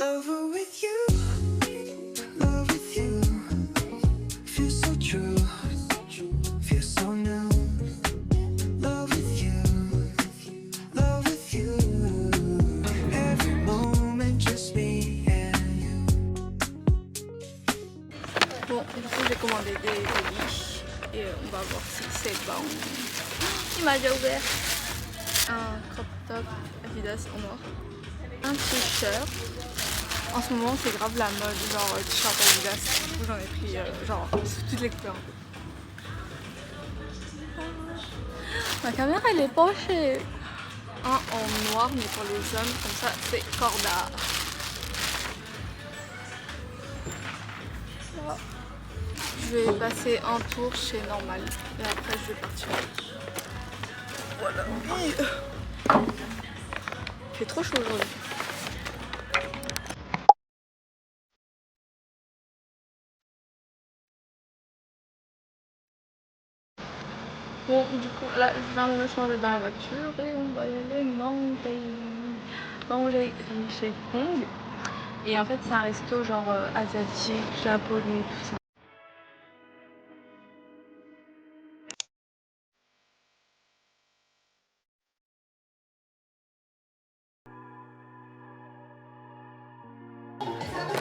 Lover with you, love with you. Feel so true, feel so new. Love with you, love with you. Every moment just me and you. Bon, du coup j'ai commandé des colis et on va voir si c'est bon. Il m'a déjà ouvert un crop top Adidas en noir, un t-shirt. En ce moment c'est grave la mode, genre t-shirt Adidas. Du coup j'en ai pris genre sous toutes les couleurs. Ma caméra elle est penchée. Un en noir mais pour les hommes, comme ça c'est corda. Voilà. Je vais passer un tour chez Normal et après je vais partir. Voilà. Il fait trop chaud aujourd'hui. Bon, du coup, là, je viens de me changer dans la voiture et on va y aller manger chez Kong. Et en fait, c'est un resto genre asiatique, japonais, tout ça.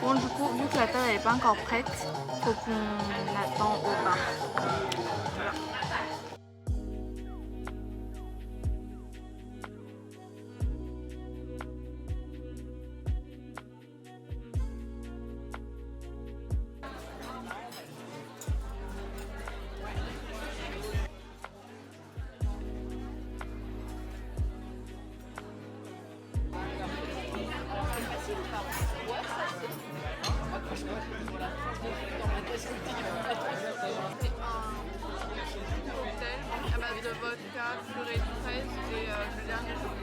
Bon, du coup, vu que la table n'est pas encore prête, faut qu'on attend au bar. Voilà. À base de vodka, purée de fraises et le dernier jour.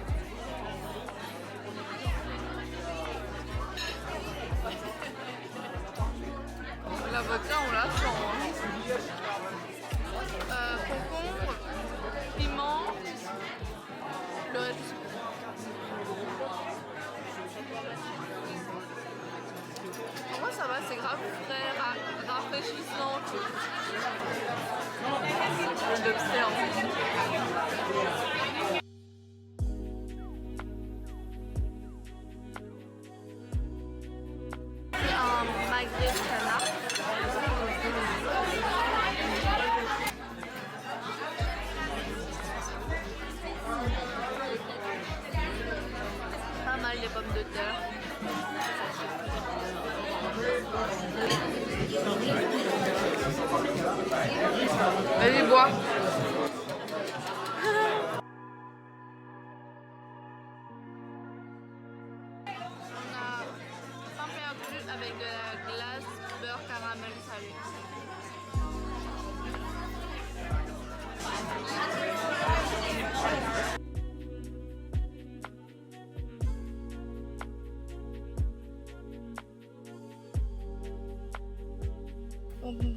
La vodka on la sent. Concombre, piment, le reste. Pour moi ça va, c'est grave frais, rafraîchissant. Je l'observe. C'est un magret de canard. Pas mal les pommes de terre. Vas-y, bois. On a pain perdu avec de la glace, beurre, caramel salé.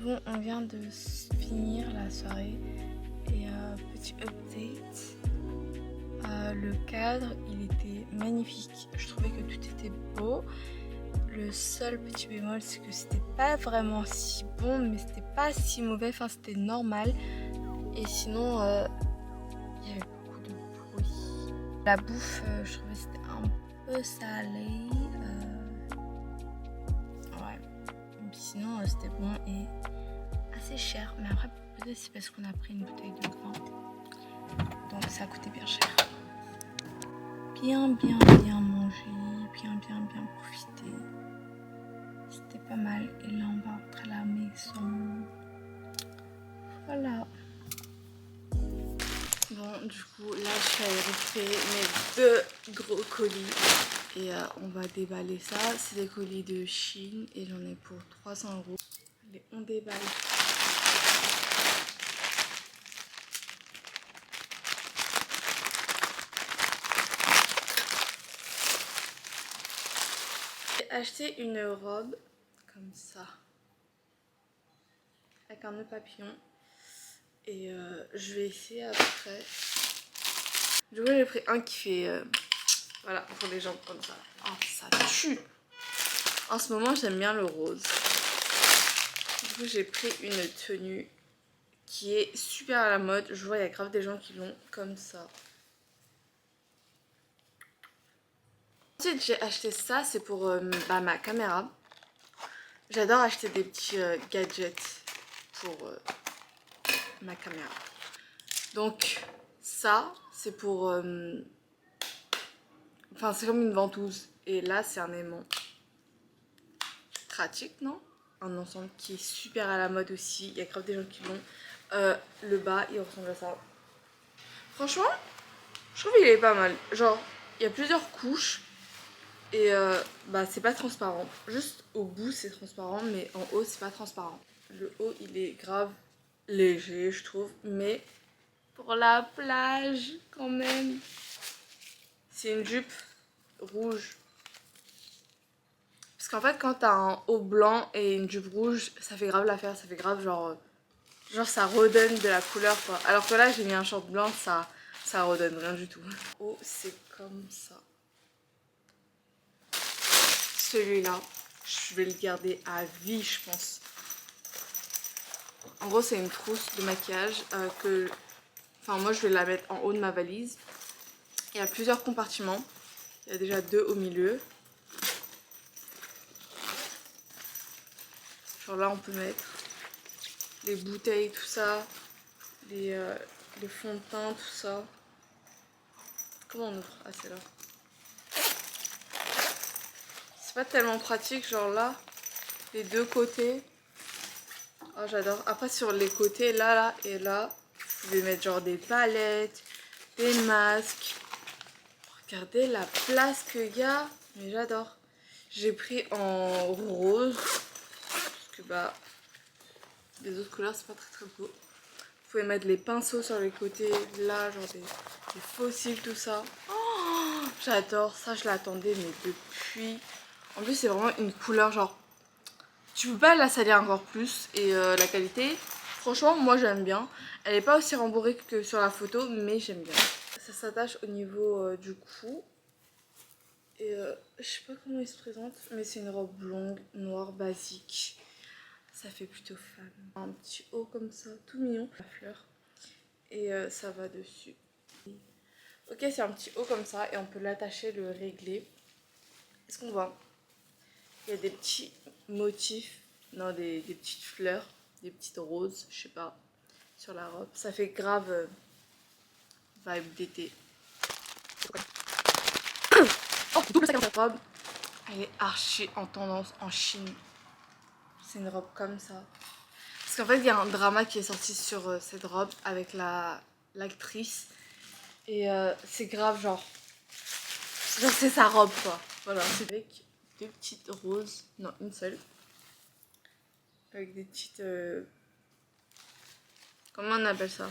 Bon, on vient de finir la soirée et petit update. Le cadre, il était magnifique. Je trouvais que tout était beau. Le seul petit bémol, c'est que c'était pas vraiment si bon, mais c'était pas si mauvais. Enfin, c'était normal. Et sinon, il y avait beaucoup de bruit. La bouffe, je trouvais que c'était un peu salé. Ouais. Et puis sinon, c'était bon et assez cher. Mais après, peut-être c'est parce qu'on a pris une bouteille de vin. Donc ça a coûté bien cher. Bien mangé, bien profité. C'était pas mal. Et là, on va rentrer à la maison. Voilà. Bon, du coup, là, je suis allée récupérer mes 2 gros colis. Et on va déballer ça. C'est des colis de Chine et j'en ai pour 300 €. Allez, on déballe. J'ai acheté une robe comme ça avec un nœud papillon et je vais essayer après. Du coup j'ai pris un qui fait voilà pour les jambes comme ça. Oh ça tue. En ce moment, j'aime bien le rose. Du coup, j'ai pris une tenue qui est super à la mode. Je vois, il y a grave des gens qui l'ont comme ça. Ensuite, j'ai acheté ça, c'est pour ma caméra. J'adore acheter des petits gadgets pour ma caméra. Donc, ça, c'est pour... Enfin, c'est comme une ventouse. Et là, c'est un aimant. Pratique, non? Un ensemble qui est super à la mode aussi. Il y a grave des gens qui l'ont. Le bas, il ressemble à ça. Franchement, je trouve qu'il est pas mal. Genre, il y a plusieurs couches. Et c'est pas transparent. Juste au bout, c'est transparent. Mais en haut, c'est pas transparent. Le haut, il est grave léger, je trouve. Mais pour la plage, quand même. C'est une jupe rouge. Parce qu'en fait, quand t'as un haut blanc et une jupe rouge, ça fait grave l'affaire. Ça fait grave genre ça redonne de la couleur quoi. Alors que là, j'ai mis un short blanc, ça redonne rien du tout. Oh, c'est comme ça. Celui-là, je vais le garder à vie, je pense. En gros, c'est une trousse de maquillage que... Enfin, moi, je vais la mettre en haut de ma valise. Il y a plusieurs compartiments. Il y a déjà 2 au milieu. Genre là, on peut mettre les bouteilles, tout ça. Les fonds de teint, tout ça. Comment on ouvre? Ah, c'est là. C'est pas tellement pratique, genre là, les deux côtés. Oh, j'adore. Après, sur les côtés, là et là, vous pouvez mettre genre des palettes, des masques. Regardez la place qu'il y a. Mais j'adore. J'ai pris en rose. Parce que les autres couleurs, c'est pas très beau. Vous pouvez mettre les pinceaux sur les côtés, là, genre des fossiles, tout ça. Oh, j'adore. Ça, je l'attendais, mais depuis... En plus, c'est vraiment une couleur genre... Tu peux pas la salir encore plus. Et la qualité, franchement, moi j'aime bien. Elle est pas aussi rembourrée que sur la photo, mais j'aime bien. Ça s'attache au niveau du cou. Et je sais pas comment il se présente, mais c'est une robe longue, noire, basique. Ça fait plutôt femme. Un petit haut comme ça, tout mignon. La fleur. Et ça va dessus. Ok, c'est un petit haut comme ça et on peut l'attacher, le régler. Est-ce qu'on voit? Il y a des petits motifs, non, des petites fleurs, des petites roses, je sais pas, sur la robe. Ça fait grave vibe d'été. Oh, double sac. Cette robe, elle est archi en tendance en Chine. C'est une robe comme ça. Parce qu'en fait, il y a un drama qui est sorti sur cette robe avec l'actrice. Et c'est grave, genre c'est sa robe quoi. Voilà, c'est avec 2 petites roses, non, une seule. Avec des petites... Comment on appelle ça?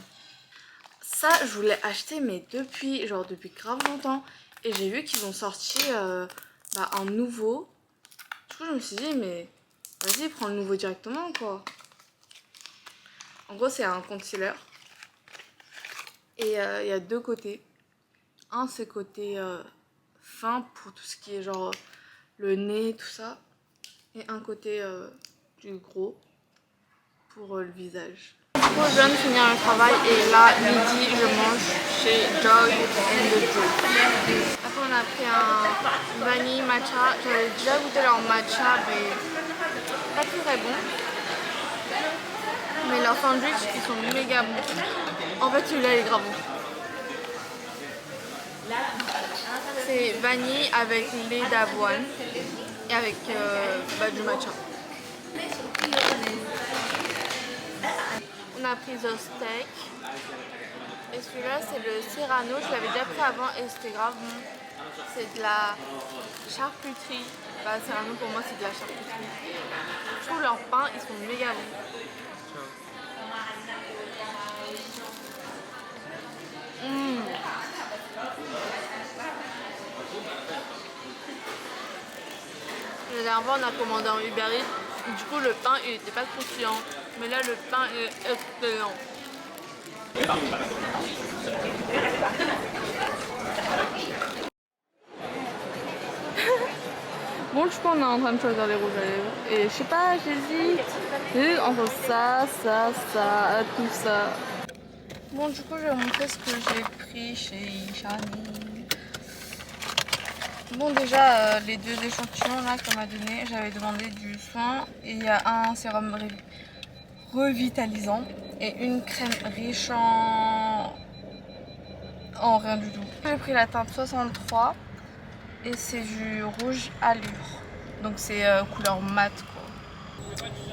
Ça, je voulais acheter, mais depuis grave longtemps. Et j'ai vu qu'ils ont sorti un nouveau. Du coup, je me suis dit, mais vas-y, prends le nouveau directement, quoi. En gros, c'est un concealer. Et il y a 2 côtés. Un, c'est côté fin pour tout ce qui est genre le nez, tout ça. Et un côté du gros pour le visage. Je viens de finir le travail et là, midi, je mange chez Joy and the Joe. Après, on a pris un vanille matcha. J'avais déjà goûté leur matcha, mais pas très bon. Mais leurs sandwichs, ils sont méga bons. En fait, celui-là, il est grave bon. C'est vanille avec lait d'avoine et avec du matcha. On a pris un steak. Et celui-là, c'est le Serrano. Je l'avais déjà pris avant et c'était grave bon. C'est de la charcuterie. Serrano, pour moi, c'est de la charcuterie. Je trouve leurs pains, ils sont méga bons. La dernière fois, on a commandé un Uber Eats. Du coup, le pain, il était pas croustillant. Mais là, le pain est excellent. Bon, je pense qu'on est en train de choisir les rouges à lèvres. Et je sais pas, j'hésite entre ça, tout ça. Bon, du coup, je vais vous montrer ce que j'ai pris chez Shani. Bon, déjà, les deux échantillons là qu'on m'a donné, j'avais demandé du soin. Et il y a un sérum revitalisant et une crème riche en rien du tout. J'ai pris la teinte 63 et c'est du rouge allure. Donc c'est couleur mat quoi.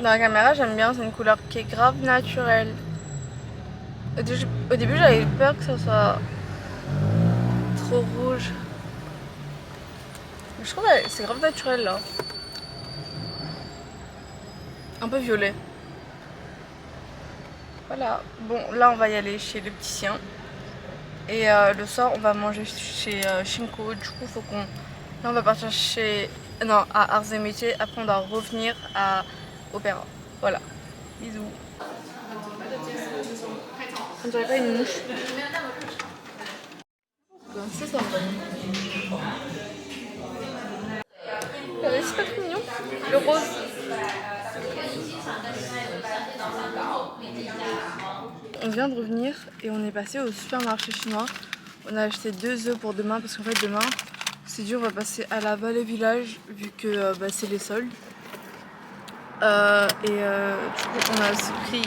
Dans la caméra j'aime bien, c'est une couleur qui est grave naturelle. Au début j'avais peur que ça soit trop rouge. Mais je trouve que c'est grave naturel là. Un peu violet. Voilà. Bon là on va y aller chez le petit sien. Et le soir on va manger chez Shinko. Du coup faut qu'on... Là on va partir à Arts et Métiers. Après on doit revenir à Opéra. Voilà. Bisous. On dirait pas une mouche. C'est ça. C'est pas trop mignon. Le rose. On vient de revenir et on est passé au supermarché chinois. On a acheté 2 œufs pour demain parce qu'en fait demain c'est dur, on va passer à la Vallée Village vu que c'est les soldes. Du coup on a aussi pris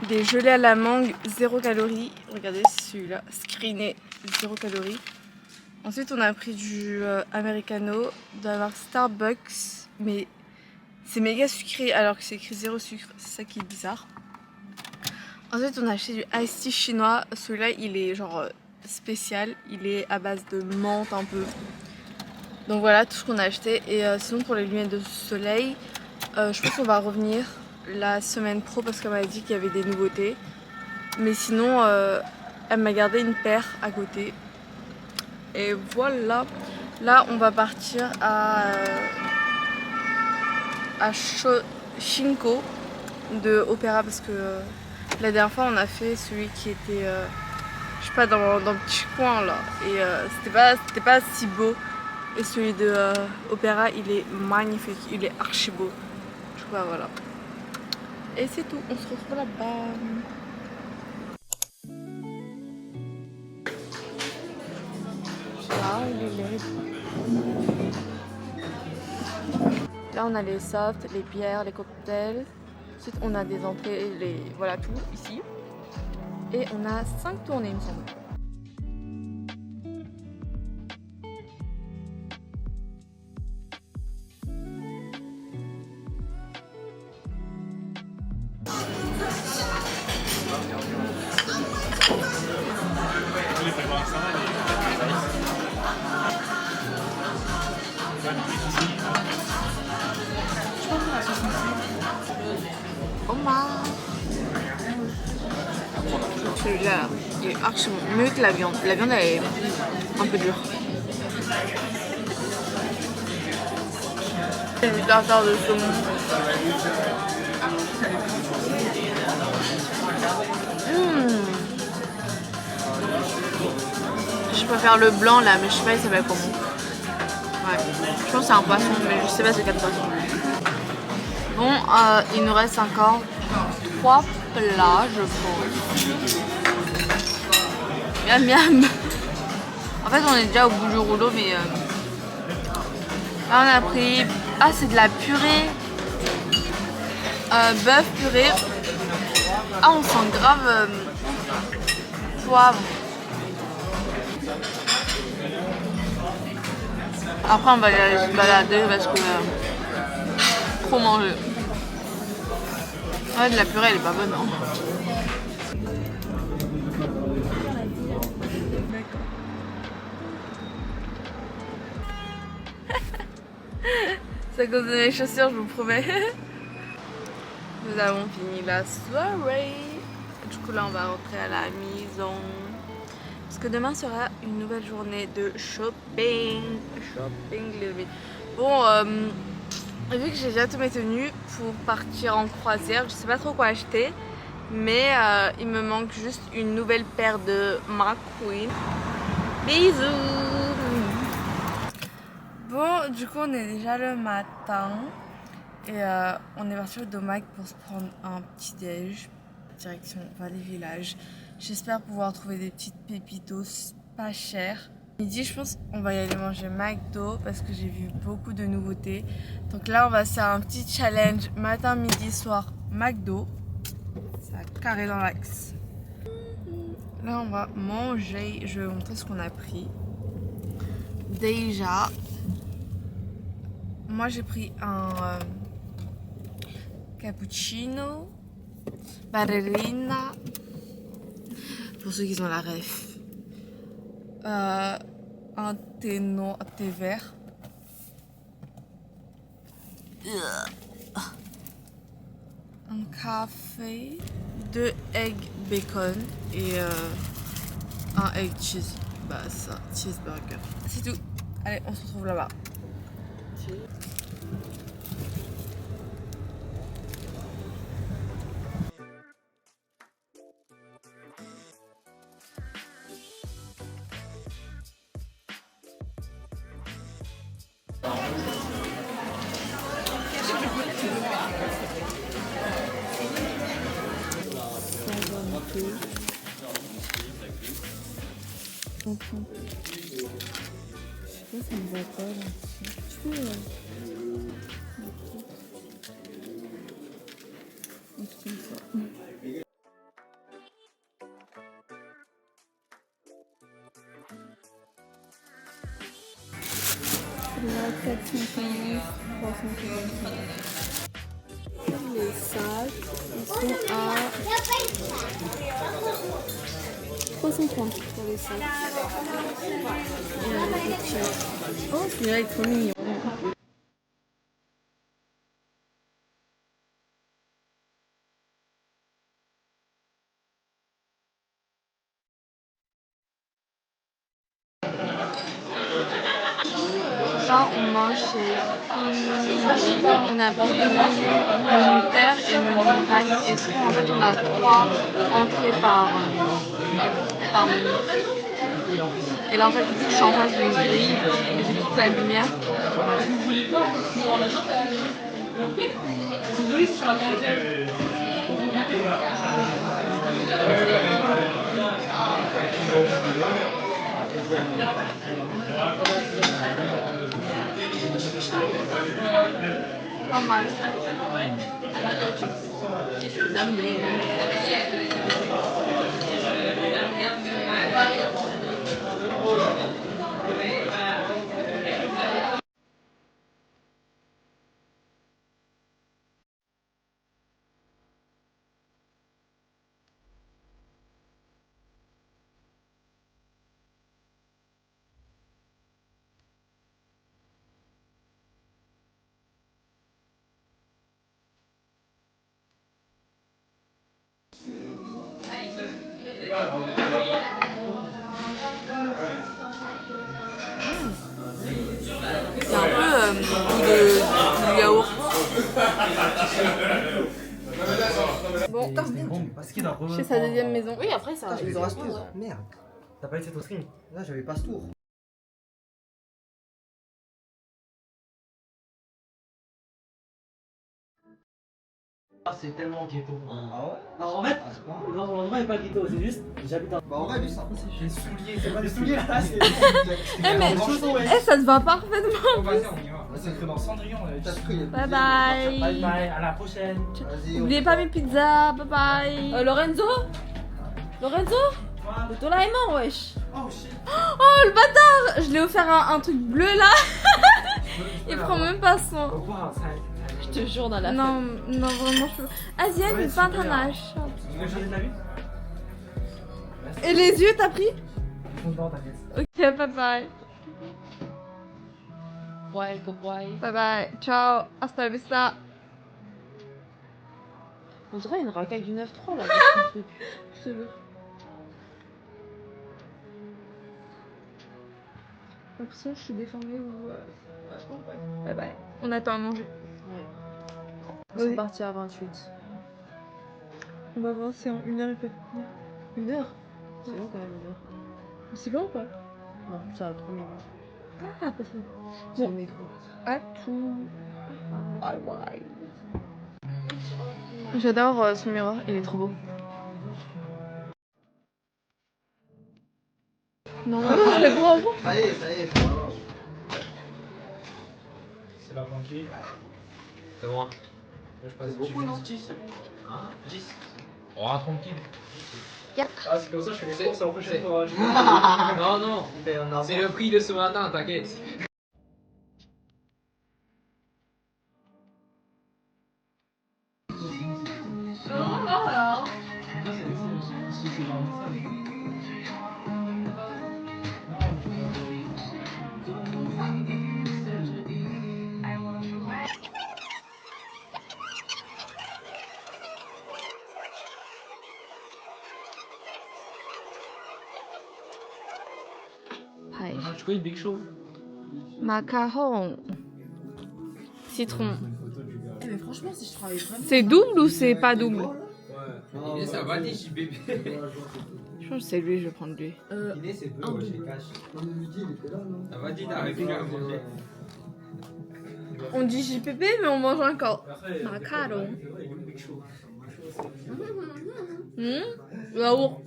des gelées à la mangue 0 calories. Regardez celui-là, screené 0 calories. Ensuite on a pris du americano de la marque Starbucks, mais c'est méga sucré alors que c'est écrit 0 sucre, c'est ça qui est bizarre. Ensuite on a acheté du iced tea chinois, celui-là il est genre spécial, il est à base de menthe un peu. Donc voilà tout ce qu'on a acheté. Et sinon pour les lunettes de soleil, je pense qu'on va revenir la semaine pro parce qu'elle m'a dit qu'il y avait des nouveautés. Mais sinon elle m'a gardé une paire à côté. Et voilà, là on va partir à Shinko de Opéra parce que la dernière fois on a fait celui qui était je sais pas dans le petit coin là et c'était pas si beau, et celui de Opéra il est magnifique, il est archi beau. Du coup voilà, et c'est tout, on se retrouve là-bas. Là il est laid. Là on a les softs, les bières, les cocktails. Ensuite on a des entrées, voilà tout ici. Et on a 5 tournées il me semble. Celui-là, il est archi bon, mieux que la viande. La viande elle est un peu dure. Une tartare de saumon. Je préfère le blanc là, mais je sais pas il s'appelle comment. Ouais, je pense que c'est un poisson, mais je sais pas c'est quel poisson. Bon, il nous reste encore 3 plats, je pense. Miam miam. En fait, on est déjà au bout du rouleau, mais là on a pris. Ah, c'est de la purée. Bœuf purée. Ah, on sent grave poivre. Après, on va aller se balader parce que trop manger. Ouais, de la purée, elle est pas bonne, non? C'est à cause de mes chaussures, je vous promets. Nous avons fini la soirée. Du coup, là, on va rentrer à la maison. Parce que demain sera une nouvelle journée de shopping. Bon, vu que j'ai déjà tous mes tenues pour partir en croisière, je sais pas trop quoi acheter. Mais il me manque juste une nouvelle paire de McQueen. Bisous. Bon, du coup, on est déjà le matin et on est parti au Domac pour se prendre un petit déj, direction Vallée Village. J'espère pouvoir trouver des petites pépitos pas chères. Midi, je pense qu'on va y aller manger McDo parce que j'ai vu beaucoup de nouveautés. Donc là, on va se faire un petit challenge matin, midi, soir McDo. Ça a carré dans l'axe. Là, on va manger. Je vais vous montrer ce qu'on a pris. Déjà, moi j'ai pris un cappuccino, ballerina, pour ceux qui ont la ref. Un thé noir, thé vert. Un café, 2 eggs bacon et un egg cheese. Bah ça, cheeseburger. C'est tout. Allez, on se retrouve là-bas. Ça me va pas là. Tu peux. Un truc comme ça. Là, 415, 345. Les sacs, ils sont à 330 pour les sacs. Oh, celui-là est trop mignon. Là, on mange chez on a pris le menu père et le menu pack. Et tout, en fait, on a 3 entrées par menu. Et là, en fait, je suis en face d'une grille et j'ai toute la lumière. Pas mal. C'est un peu du yaourt. Bon, chez sa deuxième maison. Oui, après ça. Je les auras ce tour. Merde. T'as pas eu cette autre string. Là, j'avais pas ce tour. Ah, c'est tellement ghetto. Ah ouais? Alors, en fait, dans mon endroit, il n'y a pas ghetto, c'est juste, j'habite dans. Bah, en vrai, lui, c'est un peu Les souliers, c'est pas des souliers là, c'est. Eh, mais ça te va parfaitement. Vas-y, on y va. C'est écrit dans Cendrillon. T'as cru. Bye bye. Bye bye, à la prochaine. Vas-y. N'oubliez pas mes pizzas. Bye bye. Lorenzo Le Doraemon, wesh. Oh shit. Oh le bâtard. Je l'ai offert un truc bleu là. Il prend même pas soin. Wow, ça. Je te jure dans la Non, non vraiment je peux. Asienne, une pinte à nage. Tu veux changer de la vie? Et les yeux, t'as pris? Ils sont dedans, t'inquiète. Ok, bye bye. Ouais, goodbye. Bye bye. Ciao. Hasta la vista. On dirait une racaille du 9-3 là. Je te jure. J'ai l'impression que je suis déformée ou. Bye bye. On attend à manger. Ouais. On Oui. est parti à 28. On va voir, c'est en 1h il peut venir. 1 heure C'est long quand même 1 heure. C'est bon ou pas? Non, ça va 3 minutes. À tout. J'adore ce miroir, il est trop beau. Non, je l'ai beau avant. Ça y est, ça y est. C'est la tranquille. C'est moi. Je passe beaucoup, non 10. Hein 10. Oh, tranquille. Ah, c'est comme ça, je fais les courses la prochaine fois. Non, non. Mais on a C'est le prix de ce matin, t'inquiète. Pareil. Tu connais Big Show? Macaron. Citron. Eh, mais franchement, si je travaille vraiment. C'est double ou c'est pas double? Ouais. Inès, ça va des JBB. Je pense que c'est lui, je vais prendre lui. Inès, c'est peu, ouais, je les cache. Ça va dire, t'arrives plus à manger. On dit JPP, mais on mange encore. Macaron. Yaourt.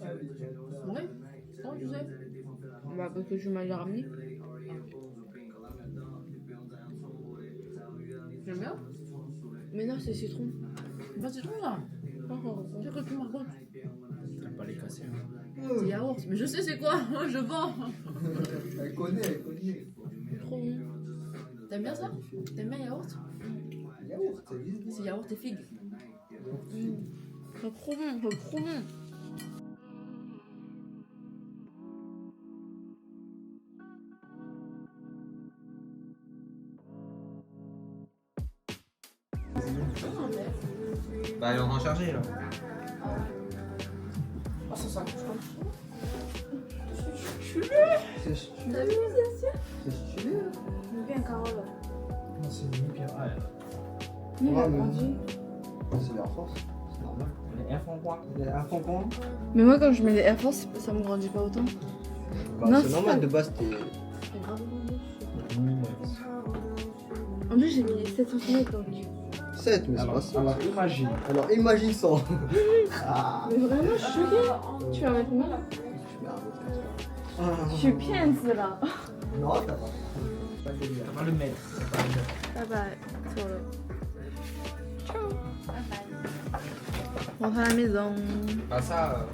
Ouais. Comment tu sais? Bah, parce que tu m'as déjà ramené. J'aime bien. Mais non, c'est citron. Pas citron là. C'est quoi que tu me racontes? T'aimes pas les casser. C'est yaourt. Mais je sais c'est quoi. Je vends. Elle connaît, elle connaît. Trop bon. T'aimes bien ça? T'aimes bien yaourt? Yaourt, c'est bien. C'est yaourt et figue. C'est trop bon, c'est trop bon. Bah, elle est en train de charger là. Oh, ça couche comme C'est stylé. T'as vu, c'est sûr? C'est stylé. Bien, Carole. Non, c'est une pierre. Ah, Il Ouais, a mais- grandi. C'est Air Force. C'est normal. les Air font quoi? Les Air Force quoi? Mais moi, quand je mets les Air Force, ça me grandit pas autant. Bah, Non, c'est c'est normal, pas- de base, t'es. J'ai grave grandi. Oui, En plus, j'ai mis 7 cm donc. 7, mais c'est pas alors, ça. alors imagine. Alors imagine ça. Ah. Mais vraiment, je suis choquée. Tu vas mettre combien là? Je suis pienne là. Non, t'as pas. T'as pas le mettre. Bye bye. Sur le. Ciao. On rentre à la maison. Bah, ça,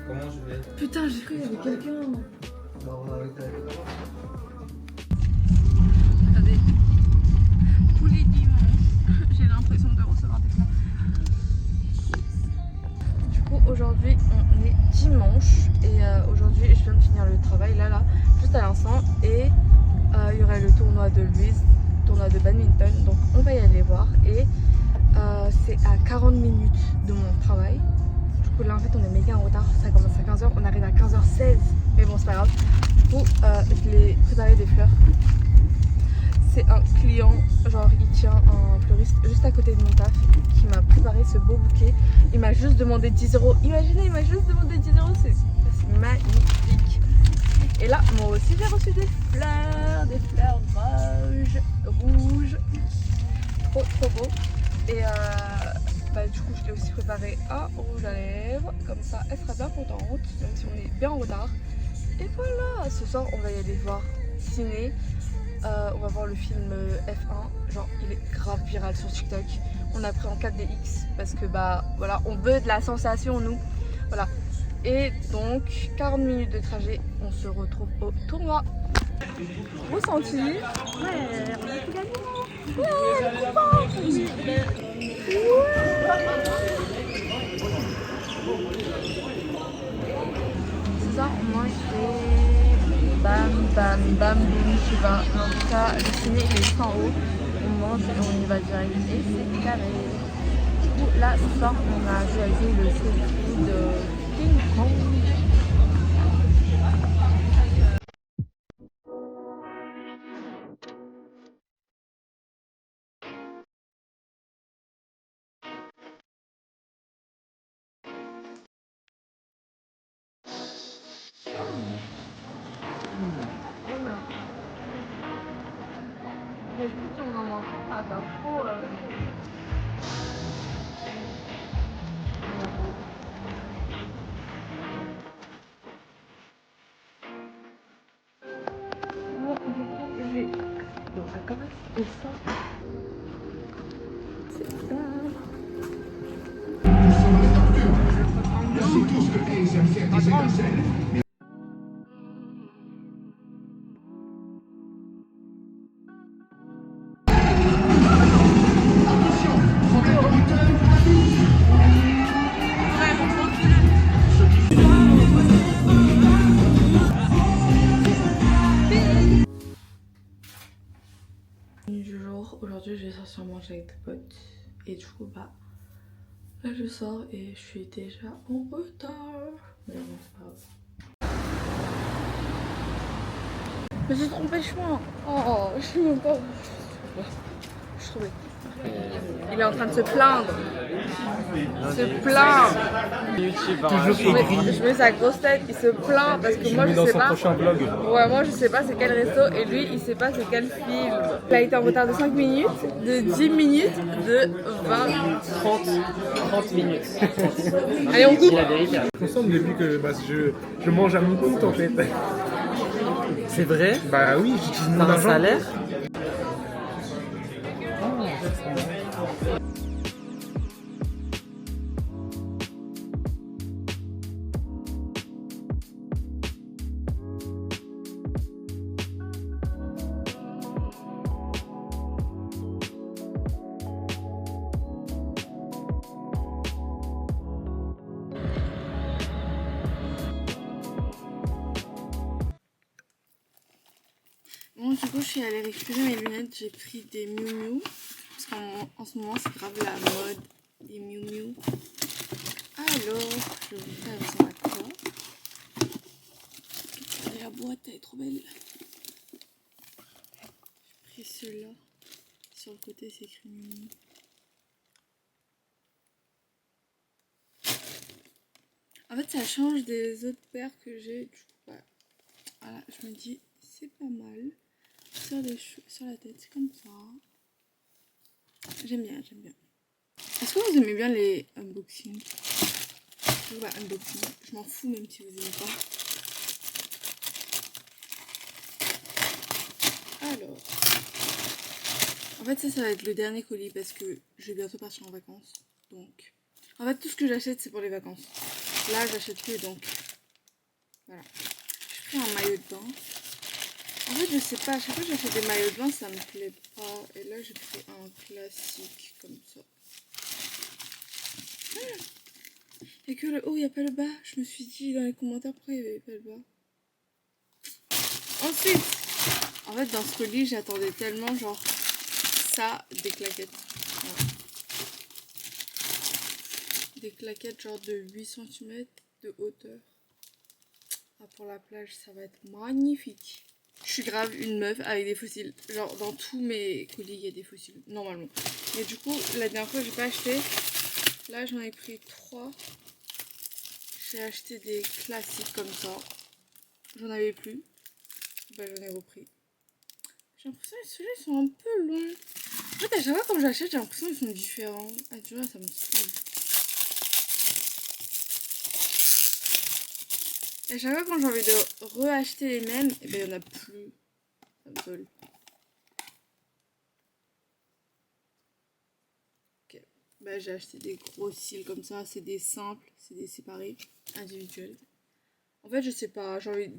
comment je vais. Putain, j'ai cru qu'il y avait quelqu'un. Alors, avec ta Regardez. Tous les dimanches, j'ai l'impression de recevoir des fleurs. Du coup, aujourd'hui, on est dimanche. Et aujourd'hui, je viens de finir le travail là, juste à l'instant. Et il y aurait le tournoi de Louise, tournoi de badminton. Donc, on va y aller voir. Et c'est à 40 minutes de mon travail. Du coup, là, en fait, on est méga en retard. Ça commence à 15h. On arrive à 15h16. Mais bon, c'est pas grave. Du coup, je l'ai préparé des fleurs. C'est un client, genre il tient un fleuriste juste à côté de mon taf qui m'a préparé ce beau bouquet. Il m'a juste demandé 10 €. Imaginez, il m'a juste demandé 10 €, c'est magnifique. Et là, moi aussi j'ai reçu des fleurs rouges, trop beau. Et bah, du coup, je l'ai aussi préparé un rouge à lèvres, comme ça elle sera bien contente, même si on est bien en retard. Et voilà, ce soir on va y aller voir ciné. On va voir le film F1, genre il est grave viral sur TikTok. On a pris en 4DX parce que bah voilà, on veut de la sensation nous. Voilà. Et donc 40 minutes de trajet, on se retrouve au tournoi. Ressenti? Ouais, on a tout gagné. Ouais, c'est ça, on mange des bam bam bam boum, je sais pas. Mais en tout cas, le ciné il est juste en haut. On mange et on y va direct. Et c'est carré. Du coup, là, ce soir, on a réalisé le série de King Kong. on en mange pas, t'as trop. Donc ça commence et ça. C'est ça. Du jour, aujourd'hui je vais sortir manger avec des potes et du coup bah là je sors et je suis déjà en retard. Mais bon c'est pas grave. Je me suis trompée de chemin. Oh je suis même pas. Je suis trop bête. Il est en train de se plaindre. Se plaint. Je mets sa grosse tête, il se plaint parce que moi je sais pas. Ouais, moi je sais pas c'est quel resto et lui il sait pas c'est quel film. Il a été en retard de 5 minutes, de 10 minutes, de 20 minutes. 30 minutes. Allez on coupe. Je consomme depuis que je mange à mon compte en fait. C'est vrai? Bah oui, j'utilise mon T'as un argent. salaire? Bon, du coup, je suis allée récupérer mes lunettes. J'ai pris des Miu Miu. Parce qu'en ce moment, c'est grave la mode des Miu Miu. Alors, je vais vous faire avec son accord. Et la boîte, elle est trop belle. J'ai pris ceux-là. Sur le côté, c'est écrit Miu Miu. En fait, ça change des autres paires que j'ai. Du coup, bah, voilà, je me dis, c'est pas mal. Sur les cheveux, sur la tête, c'est comme ça. J'aime bien, j'aime bien. Est-ce que vous aimez bien les unboxings? Bah, unboxing, je m'en fous même si vous aimez pas. Alors, en fait ça va être le dernier colis parce que je vais bientôt partir en vacances. Donc, en fait tout ce que j'achète c'est pour les vacances. Là j'achète plus donc voilà. J'ai pris un maillot de bain. En fait je sais pas, à chaque fois que j'achète des maillots de bain ça me plaît pas. Et là j'ai pris un classique comme ça. Et que le haut il n'y a pas le bas. Je me suis dit dans les commentaires pourquoi il n'y avait pas le bas. Ensuite, en fait dans ce colis j'attendais tellement genre ça, des claquettes. Voilà. Des claquettes genre de 8 cm de hauteur. Ah, pour la plage ça va être magnifique. Je suis grave une meuf avec des fossiles. Genre dans tous mes colis il y a des fossiles normalement. Mais du coup la dernière fois j'ai pas acheté. Là j'en ai pris 3. J'ai acheté des classiques comme ça. J'en avais plus. Bah j'en ai repris. J'ai l'impression que ceux-là ils sont un peu longs. En fait à chaque fois quand j'achète j'ai l'impression qu'ils sont différents. Ah tu vois ça me saoule. Et à chaque fois quand j'ai envie de re-acheter les mêmes, et ben il n'y en a plus. Ça me saoule. Ok. Bah j'ai acheté des gros cils comme ça. C'est des simples, c'est des séparés, individuels. En fait je sais pas, j'ai envie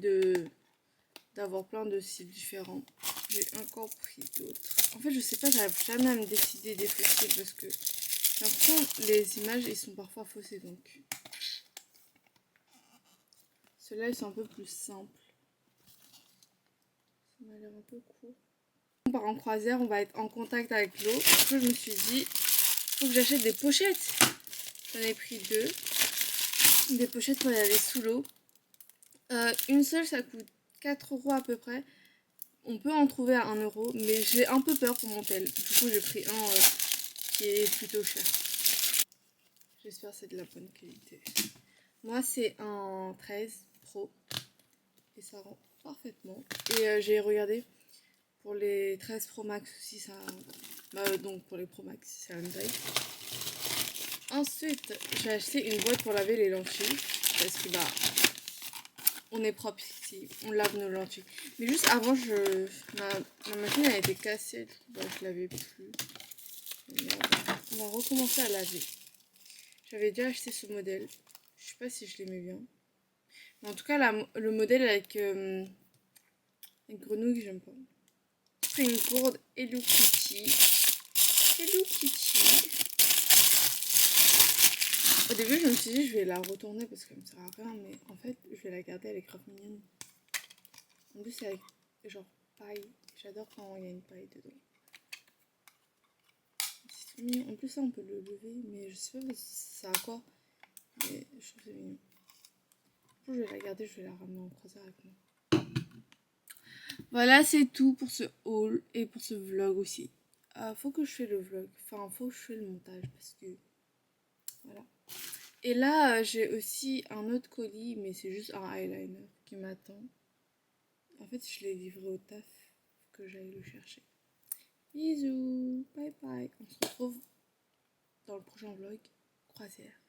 d'avoir plein de cils différents. J'ai encore pris d'autres. En fait je sais pas, j'arrive jamais à me décider des faux cils parce que j'ai l'impression que les images ils sont parfois faussées donc. Ceux-là ils sont un peu plus simples. Ça m'a l'air un peu court. On part en croisière, on va être en contact avec l'eau. Du coup je me suis dit, faut que j'achète des pochettes. J'en ai pris 2. Des pochettes pour y aller sous l'eau. Une seule ça coûte 4 € à peu près. On peut en trouver à 1 €, mais j'ai un peu peur pour mon tel. Du coup j'ai pris un qui est plutôt cher. J'espère que c'est de la bonne qualité. Moi c'est un 13 Pro. Et ça rend parfaitement. Et j'ai regardé. Pour les 13 Pro Max aussi, ça... donc pour les Pro Max, c'est un taille. Ensuite, j'ai acheté une boîte pour laver les lentilles. Parce que on est propre ici, on lave nos lentilles. Mais juste avant, ma machine a été cassée, du coup, je lavais plus. On va recommencer à laver. J'avais déjà acheté ce modèle. Je sais pas si je l'aimais bien. Mais en tout cas, le modèle avec grenouille, j'aime pas. C'est une gourde Hello Kitty. Hello Kitty. Au début, je me suis dit, je vais la retourner parce qu'elle me sert à rien. Mais en fait, je vais la garder, elle est grave mignonne. En plus, c'est avec genre paille. J'adore quand il y a une paille dedans. C'est trop mignon. En plus, ça, on peut le lever. Mais je sais pas ça a quoi. Mais je trouve que c'est mignon. Je vais la garder, je vais la ramener en croisière avec moi. Voilà, c'est tout pour ce haul et pour ce vlog aussi. Faut que je fasse le vlog. Enfin, faut que je fasse le montage parce que... Voilà. Et là, j'ai aussi un autre colis, mais c'est juste un eyeliner qui m'attend. En fait, je l'ai livré au taf. Faut que j'aille le chercher. Bisous. Bye bye. On se retrouve dans le prochain vlog. Croisière.